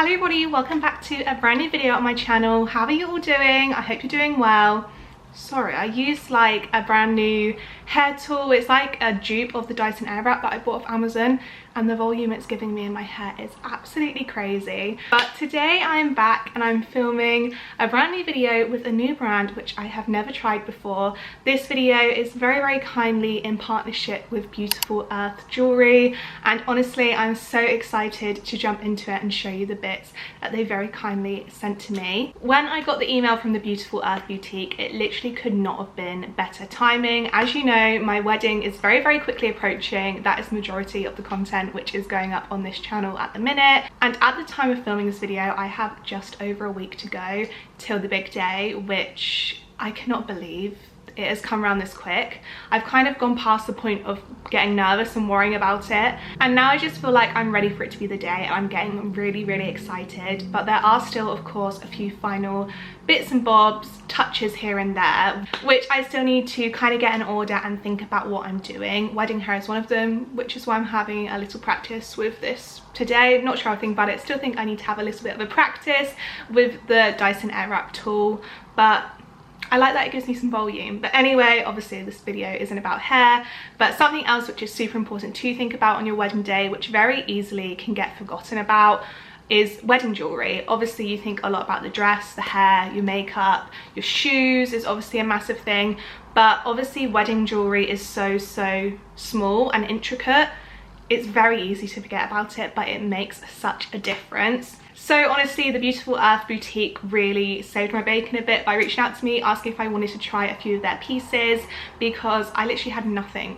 Hello everybody, welcome back to a brand new video on my channel. How are you all doing? I hope you're doing well. Sorry, I used like a brand new hair tool. It's like a dupe of the Dyson Airwrap that I bought off Amazon, and the volume it's giving me in my hair is absolutely crazy. But today I'm back and I'm filming a brand new video with a new brand which I have never tried before. This video is very kindly in partnership with Beautiful Earth Jewellery, and honestly I'm so excited to jump into it and show you the bits that they very kindly sent to me. When I got the email from the Beautiful Earth boutique, it literally could not have been better timing. As you know, my wedding is very quickly approaching. That is the majority of the content which is going up on this channel at the minute, and at the time of filming this video I have just over a week to go till the big day, which I cannot believe it has come around this quick. I've kind of gone past the point of getting nervous and worrying about it, and now I just feel like I'm ready for it to be the day, and I'm getting really excited. But there are still of course a few final bits and bobs, touches here and there, which I still need to kind of get in order and think about what I'm doing. Wedding hair is one of them, which is why I'm having a little practice with this today. Not sure how I think about it. Still think I need to have a little bit of a practice with the Dyson Airwrap tool, but I like that it gives me some volume. But anyway, obviously this video isn't about hair, but something else which is super important to think about on your wedding day, which very easily can get forgotten about, is wedding jewellery. Obviously you think a lot about the dress, the hair, your makeup, your shoes is obviously a massive thing, but obviously wedding jewellery is so small and intricate. It's very easy to forget about it, but it makes such a difference. So honestly, the Beautiful Earth boutique really saved my bacon a bit by reaching out to me, asking if I wanted to try a few of their pieces, because I literally had nothing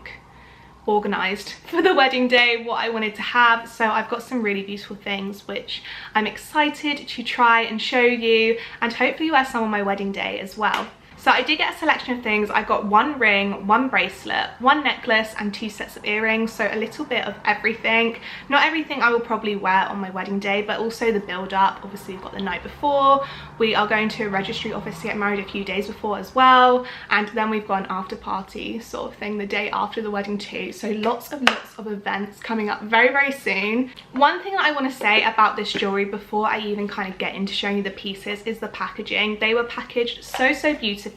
organised for the wedding day, what I wanted to have. So I've got some really beautiful things which I'm excited to try and show you, and hopefully wear some on my wedding day as well. So I did get a selection of things. I got one ring, one bracelet, one necklace and 2 sets of earrings, so a little bit of everything. Not everything I will probably wear on my wedding day, but also the build up. Obviously we've got the night before, we are going to a registry office to get married a few days before as well, and then we've got an after party sort of thing the day after the wedding too. So lots of events coming up very soon. One thing that I want to say about this jewellery before I even kind of get into showing you the pieces is the packaging. They were packaged so beautifully.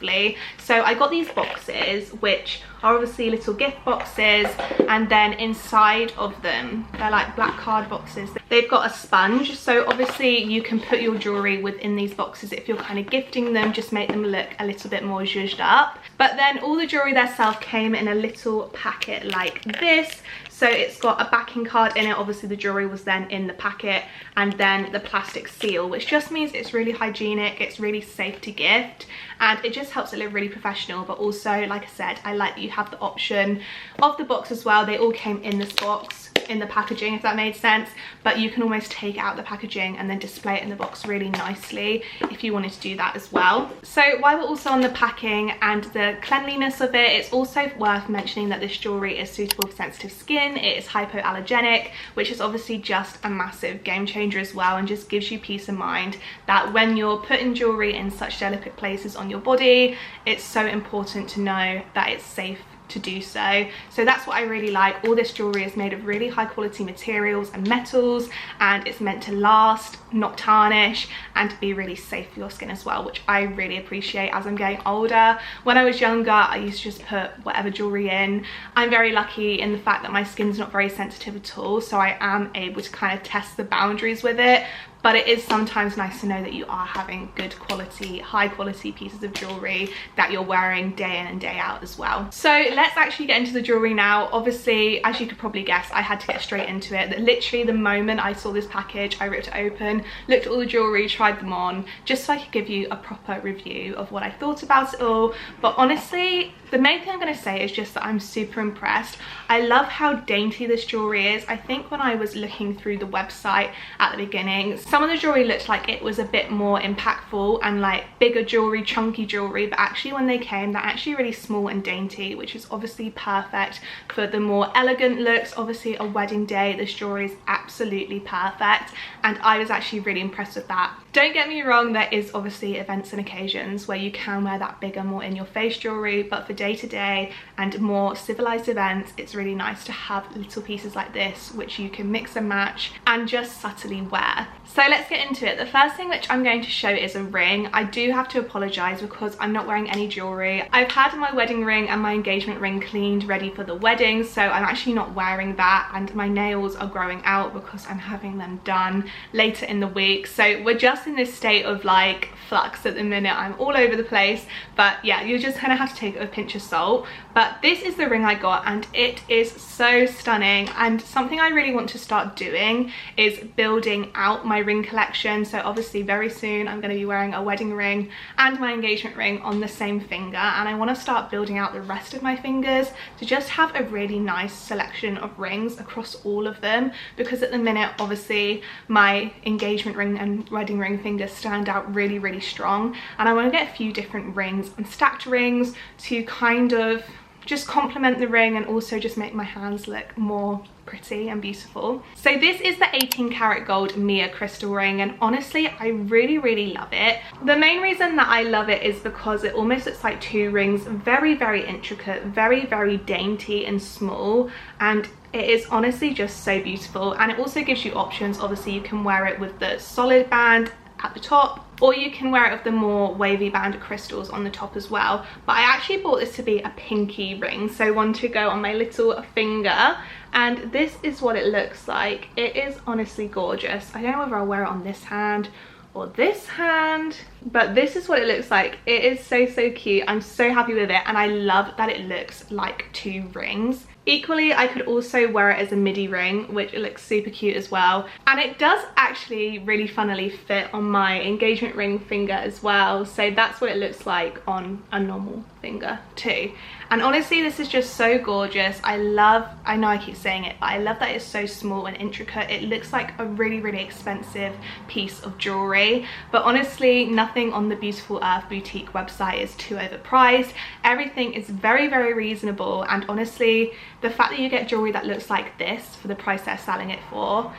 So I got these boxes which are obviously little gift boxes, and then inside of them they're like black card boxes. They've got a sponge, so obviously you can put your jewellery within these boxes if you're kind of gifting them, just make them look a little bit more zhuzhed up. But then all the jewellery themselves came in a little packet like this. So it's got a backing card in it. Obviously the jewellery was then in the packet, and then the plastic seal, which just means it's really hygienic, it's really safe to gift, and it just helps it look really professional. But also, like I said, I like that you have the option of the box as well. They all came in this box, in the packaging, if that made sense, but you can almost take out the packaging and then display it in the box really nicely if you wanted to do that as well. So while we're also on the packing and the cleanliness of it, it's also worth mentioning that this jewellery is suitable for sensitive skin. It is hypoallergenic, which is obviously just a massive game changer as well, and just gives you peace of mind that when you're putting jewellery in such delicate places on your body, it's so important to know that it's safe to do so. So that's what I really like. All this jewellery is made of really high quality materials and metals, and it's meant to last, not tarnish, and to be really safe for your skin as well, which I really appreciate as I'm getting older. When I was younger, I used to just put whatever jewellery in. I'm very lucky in the fact that my skin's not very sensitive at all, so I am able to kind of test the boundaries with it. But it is sometimes nice to know that you are having good quality, high quality pieces of jewellery that you're wearing day in and day out as well. So let's actually get into the jewellery now. Obviously, as you could probably guess, I had to get straight into it. Literally the moment I saw this package, I ripped it open, looked at all the jewellery, tried them on, just so I could give you a proper review of what I thought about it all. But honestly, the main thing I'm going to say is just that I'm super impressed. I love how dainty this jewellery is. I think when I was looking through the website at the beginning, some of the jewellery looked like it was a bit more impactful and like bigger jewellery, chunky jewellery, but actually when they came, they're actually really small and dainty, which is obviously perfect for the more elegant looks. Obviously a wedding day, this jewellery is absolutely perfect, and I was actually really impressed with that. Don't get me wrong, there is obviously events and occasions where you can wear that bigger, more in your face jewellery, but for day to day and more civilized events, it's really nice to have little pieces like this which you can mix and match and just subtly wear. So let's get into it. The first thing which I'm going to show is a ring. I do have to apologise because I'm not wearing any jewellery. I've had my wedding ring and my engagement ring cleaned ready for the wedding, so I'm actually not wearing that, and my nails are growing out because I'm having them done later in the week. So we're just in this state of like flux at the minute. I'm all over the place, but yeah, you're just gonna have to take it with a pinch of salt. But this is the ring I got and it is so stunning, and something I really want to start doing is building out my ring collection. So obviously very soon I'm going to be wearing a wedding ring and my engagement ring on the same finger, and I want to start building out the rest of my fingers to just have a really nice selection of rings across all of them, because at the minute obviously my engagement ring and wedding ring fingers stand out really strong, and I want to get a few different rings and stacked rings to kind of just complement the ring and also just make my hands look more pretty and beautiful. So this is the 18 karat gold Mia crystal ring, and honestly I really love it. The main reason that I love it is because it almost looks like two rings, very intricate, very dainty and small, and it is honestly just so beautiful. And it also gives you options. Obviously you can wear it with the solid band at the top, or you can wear it with the more wavy band of crystals on the top as well. But I actually bought this to be a pinky ring, so one to go on my little finger, and this is what it looks like. It is honestly gorgeous. I don't know whether I'll wear it on this hand or this hand, but this is what it looks like. It is so cute. I'm so happy with it, and I love that it looks like two rings. Equally, I could also wear it as a midi ring, which it looks super cute as well. And it does actually really funnily fit on my engagement ring finger as well. So that's what it looks like on a normal finger too. And honestly, this is just so gorgeous. I know I keep saying it, but I love that it's so small and intricate. It looks like a really expensive piece of jewellery. But honestly, nothing on the Beautiful Earth boutique website is too overpriced. Everything is very reasonable, and honestly, the fact that you get jewellery that looks like this for the price they're selling it for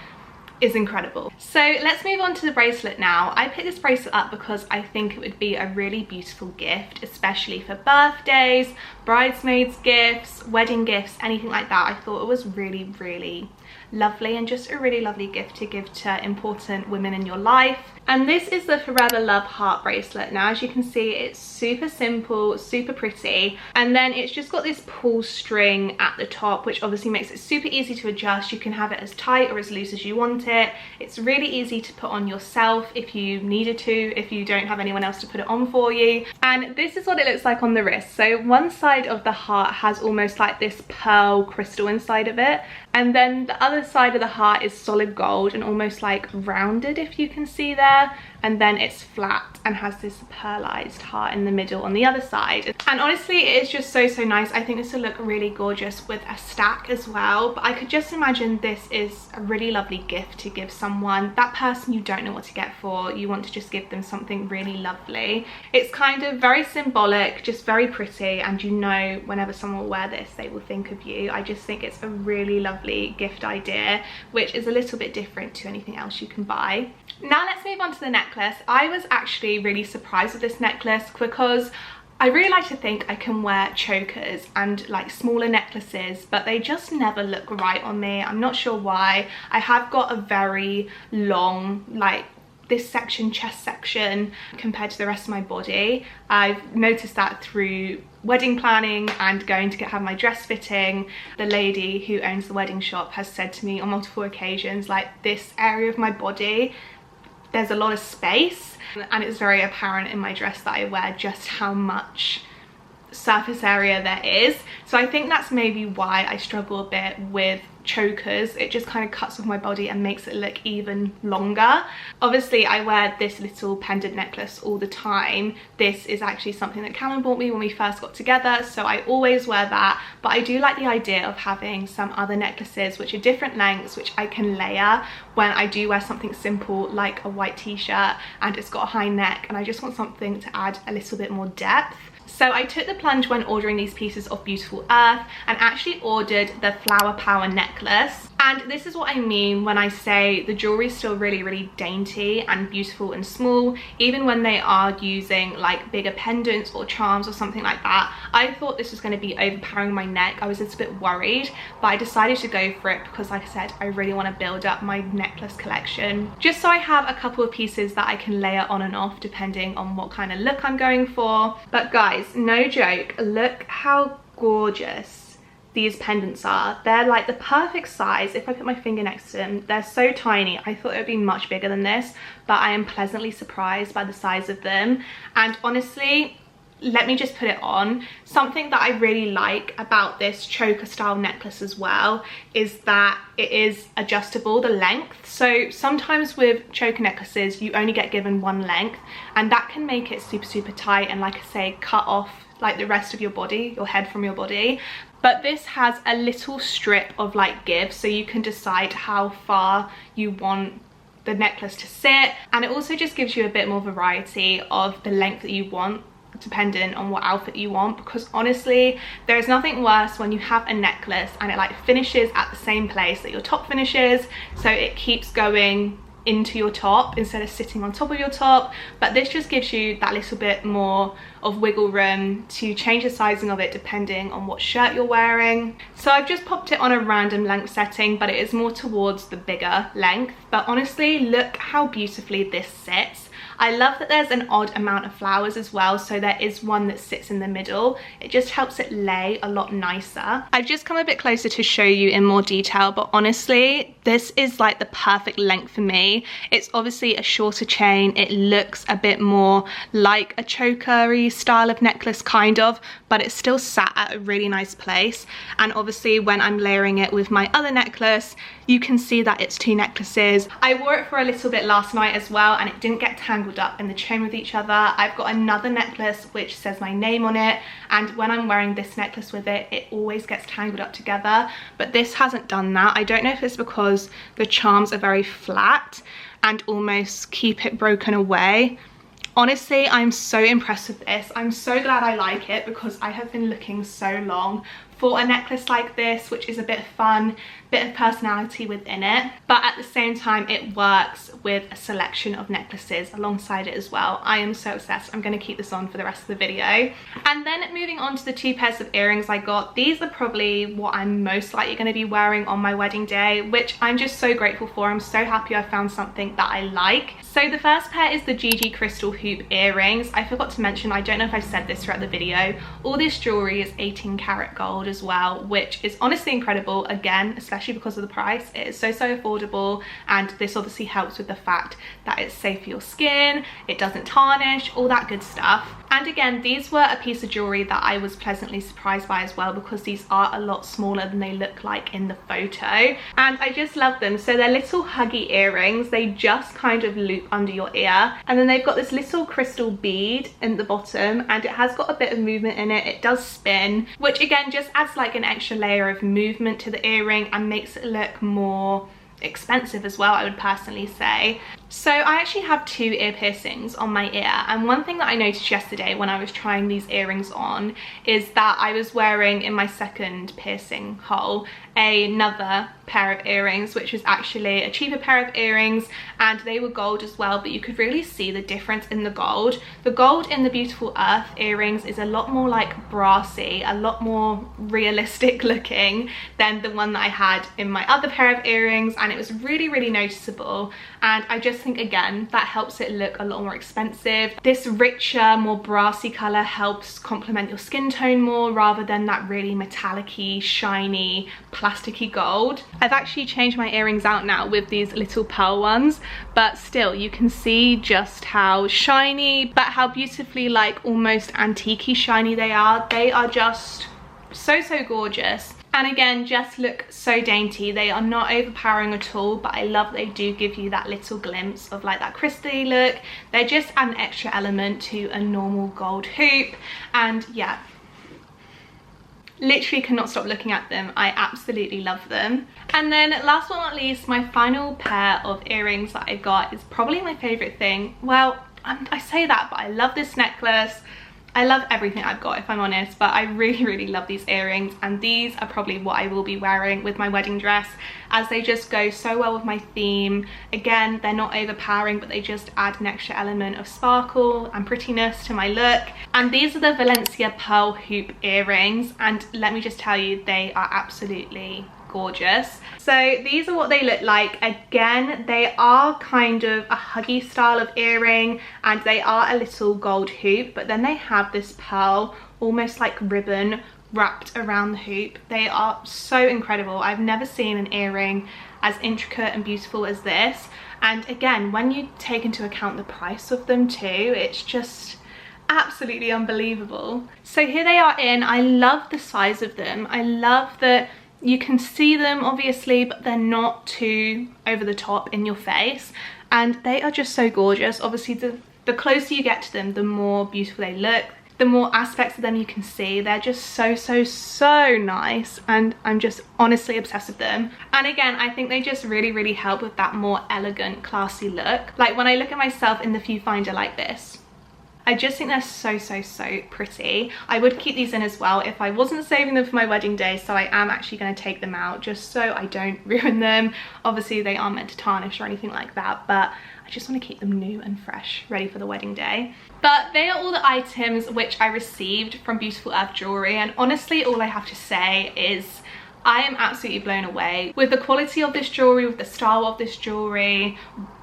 is incredible. So let's move on to the bracelet now. I picked this bracelet up because I think it would be a really beautiful gift, especially for birthdays, bridesmaids gifts, wedding gifts, anything like that. I thought it was really lovely and just a really lovely gift to give to important women in your life. And this is the Forever Love heart bracelet. Now as you can see, it's super simple, super pretty, and then it's just got this pull string at the top, which obviously makes it super easy to adjust. You can have it as tight or as loose as you want it. It's really easy to put on yourself if you needed to, if you don't have anyone else to put it on for you. And this is what it looks like on the wrist. So one side of the heart has almost like this pearl crystal inside of it, and then the other side of the heart is solid gold and almost like rounded, if you can see there, and then it's flat and has this pearlized heart in the middle on the other side. And honestly, it is just so nice. I think this will look really gorgeous with a stack as well, but I could just imagine this is a really lovely gift to give someone, that person you don't know what to get for. You want to just give them something really lovely. It's kind of very symbolic, just very pretty, and you know whenever someone will wear this they will think of you. I just think it's a really lovely gift idea, which is a little bit different to anything else you can buy. Now let's move on to the necklace. I was actually really surprised with this necklace because I really like to think I can wear chokers and like smaller necklaces, but they just never look right on me. I'm not sure why. I have got a very long, like this section, chest section, compared to the rest of my body. I've noticed that through wedding planning and going to have my dress fitting. The lady who owns the wedding shop has said to me on multiple occasions, like, this area of my body, there's a lot of space, and it's very apparent in my dress that I wear just how much surface area there is. So I think that's maybe why I struggle a bit with chokers. It just kind of cuts off my body and makes it look even longer. Obviously I wear this little pendant necklace all the time. This is actually something that Callum bought me when we first got together, so I always wear that. But I do like the idea of having some other necklaces which are different lengths, which I can layer when I do wear something simple like a white t-shirt and it's got a high neck and I just want something to add a little bit more depth. So I took the plunge when ordering these pieces of Beautiful Earth and actually ordered the Flower Power necklace. And this is what I mean when I say the jewelry is still really dainty and beautiful and small, even when they are using like bigger pendants or charms or something like that. I thought this was going to be overpowering my neck. I was a little bit worried, but I decided to go for it because, like I said, I really want to build up my necklace collection, just so I have a couple of pieces that I can layer on and off depending on what kind of look I'm going for. But guys, no joke, look how gorgeous these pendants are. They're like the perfect size. If I put my finger next to them, they're so tiny. I thought it would be much bigger than this, but I am pleasantly surprised by the size of them. And honestly, let me just put it on. Something that I really like about this choker style necklace as well is that it is adjustable, the length. So sometimes with choker necklaces, you only get given one length, and that can make it super tight and, like I say, cut off like the rest of your body, your head from your body. But this has a little strip of like give, so you can decide how far you want the necklace to sit, and it also just gives you a bit more variety of the length that you want depending on what outfit you want. Because honestly, there is nothing worse when you have a necklace and it like finishes at the same place that your top finishes, so it keeps going into your top instead of sitting on top of your top. But this just gives you that little bit more of wiggle room to change the sizing of it depending on what shirt you're wearing. So I've just popped it on a random length setting, but it is more towards the bigger length. But honestly, look how beautifully this sits. I love that there's an odd amount of flowers as well, so there is one that sits in the middle. It just helps it lay a lot nicer. I've just come a bit closer to show you in more detail, but honestly, this is like the perfect length for me. It's obviously a shorter chain. It looks a bit more like a chokery style of necklace kind of, but it's still sat at a really nice place. And obviously when I'm layering it with my other necklace, you can see that it's two necklaces. I wore it for a little bit last night as well, and it didn't get tangled up in the chain with each other. I've got another necklace which says my name on it, and when I'm wearing this necklace with it, it always gets tangled up together, but this hasn't done that. I don't know if it's because the charms are very flat and almost keep it broken away. Honestly, I'm so impressed with this. I'm so glad I like it because I have been looking so long for a necklace like this, which is a bit fun, bit of personality within it, but at the same time it works with a selection of necklaces alongside it as well. I am so obsessed. I'm going to keep this on for the rest of the video. And then moving on to the two pairs of earrings I got. These are probably what I'm most likely going to be wearing on my wedding day, which I'm just so grateful for. I'm so happy I found something that I like. So the first pair is the GG crystal hoop earrings. I forgot to mention, I don't know if I've said this throughout the video, all this jewelry is 18 karat gold as well, which is honestly incredible. Again, especially because of the price, it is so affordable, and this obviously helps with the fact that it's safe for your skin, it doesn't tarnish, all that good stuff. And again, these were a piece of jewelry that I was pleasantly surprised by as well, because these are a lot smaller than they look like in the photo, and I just love them. So they're little huggy earrings. They just kind of loop under your ear, and then they've got this little crystal bead in the bottom, and it has got a bit of movement in it. It does spin, which again just adds like an extra layer of movement to the earring and makes it look more expensive as well, I would personally say. So I actually have two ear piercings on my ear, and one thing that I noticed yesterday when I was trying these earrings on is that I was wearing in my second piercing hole another pair of earrings, which was actually a cheaper pair of earrings, and they were gold as well, but you could really see the difference in the gold. The gold in the Beautiful Earth earrings is a lot more like brassy, a lot more realistic looking than the one that I had in my other pair of earrings, and it was really noticeable. And I just think again that helps it look a lot more expensive. This richer, more brassy color helps complement your skin tone more, rather than that really metallic-y, shiny, plasticky gold. I've actually changed my earrings out now with these little pearl ones, but still you can see just how shiny, but how beautifully like almost antique-y shiny they are. They are just so gorgeous. And again, just look so dainty. They are not overpowering at all, but I love they do give you that little glimpse of like that crystally look. They're just an extra element to a normal gold hoop, and yeah, literally cannot stop looking at them. I absolutely love them. And then last but not least, my final pair of earrings that I got is probably my favorite thing. Well, I say that, but I love this necklace. I love everything I've got, if I'm honest, but I really, really love these earrings, and these are probably what I will be wearing with my wedding dress, as they just go so well with my theme. Again, they're not overpowering, but they just add an extra element of sparkle and prettiness to my look. And these are the Valencia pearl hoop earrings, and let me just tell you, they are absolutely gorgeous. So these are what they look like. Again, they are kind of a huggy style of earring, and they are a little gold hoop, but then they have this pearl, almost like ribbon, wrapped around the hoop. They are so incredible. I've never seen an earring as intricate and beautiful as this. And again, when you take into account the price of them too, it's just absolutely unbelievable. So here they are in. I love the size of them. I love that you can see them obviously, but they're not too over the top in your face, and they are just so gorgeous. Obviously the closer you get to them, the more beautiful they look, the more aspects of them you can see. They're just so nice, and I'm just honestly obsessed with them. And again, I think they just really help with that more elegant, classy look. Like when I look at myself in the viewfinder like this, I just think they're so pretty. I would keep these in as well if I wasn't saving them for my wedding day, so I am actually going to take them out just so I don't ruin them. Obviously they aren't meant to tarnish or anything like that, but I just want to keep them new and fresh, ready for the wedding day. But they are all the items which I received from Beautiful Earth Jewellery, and honestly all I have to say is I am absolutely blown away with the quality of this jewellery, with the style of this jewellery.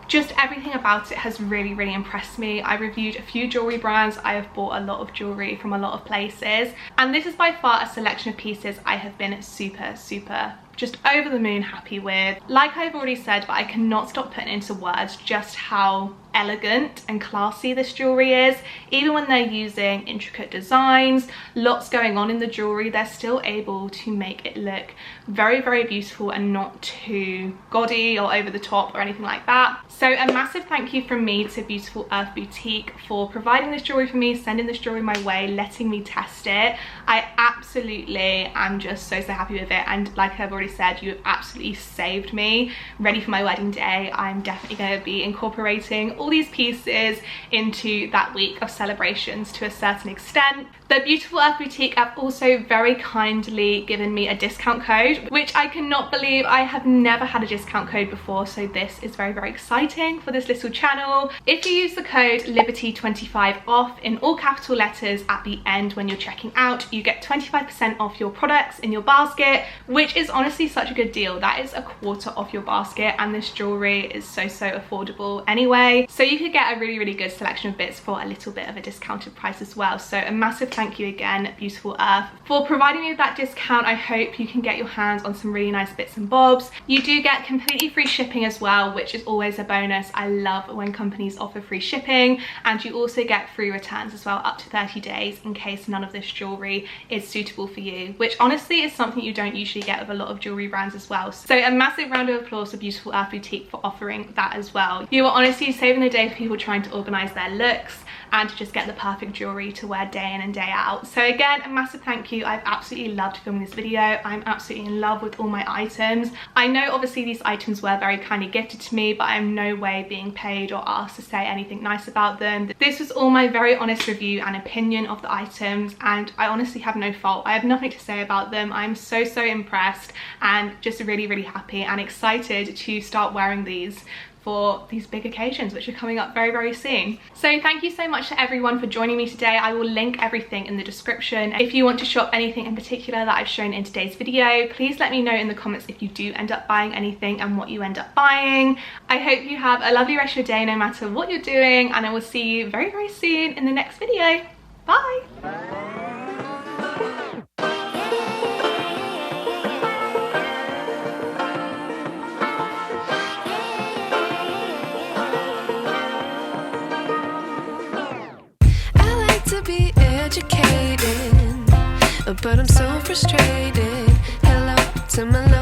Just everything about it has really impressed me. I reviewed a few jewellery brands. I have bought a lot of jewellery from a lot of places, and this is by far a selection of pieces I have been super just over the moon happy with. Like I've already said, but I cannot stop putting into words just how elegant and classy this jewellery is. Even when they're using intricate designs, lots going on in the jewellery, they're still able to make it look very beautiful and not too gaudy or over the top or anything like that. So a massive thank you from me to Beautiful Earth Boutique for providing this jewellery for me, sending this jewellery my way, letting me test it. I absolutely am just so happy with it, and like I've already said, you have absolutely saved me ready for my wedding day. I'm definitely going to be incorporating all these pieces into that week of celebrations to a certain extent. The Beautiful Earth Boutique have also very kindly given me a discount code, which I cannot believe. I have never had a discount code before, so this is very exciting for this little channel. If you use the code Liberty25 off in all capital letters at the end when you're checking out, you get 25% off your products in your basket, which is honestly such a good deal. That is a quarter off your basket, and this jewellery is so affordable anyway. So you could get a really good selection of bits for a little bit of a discounted price as well. So a massive thank you again, Beautiful Earth, for providing me with that discount. I hope you can get your hands on some really nice bits and bobs. You do get completely free shipping as well, which is always a bonus. I love when companies offer free shipping, and you also get free returns as well, up to 30 days in case none of this jewellery is suitable for you, which honestly is something you don't usually get with a lot of jewellery brands as well. So a massive round of applause for Beautiful Earth Boutique for offering that as well. You are honestly saving the day for people trying to organise their looks and to just get the perfect jewellery to wear day in and day out. So again, a massive thank you. I've absolutely loved filming this video. I'm absolutely in love with all my items. I know obviously these items were very kindly gifted to me, but I'm no way being paid or asked to say anything nice about them. This was all my very honest review and opinion of the items, and I honestly have no fault. I have nothing to say about them. I'm so impressed and just really happy and excited to start wearing these for these big occasions which are coming up very soon. So thank you so much to everyone for joining me today. I will link everything in the description. If you want to shop anything in particular that I've shown in today's video, please let me know in the comments if you do end up buying anything and what you end up buying. I hope you have a lovely rest of your day no matter what you're doing, and I will see you very soon in the next video. Bye! Educated, but I'm so frustrated. Hello to my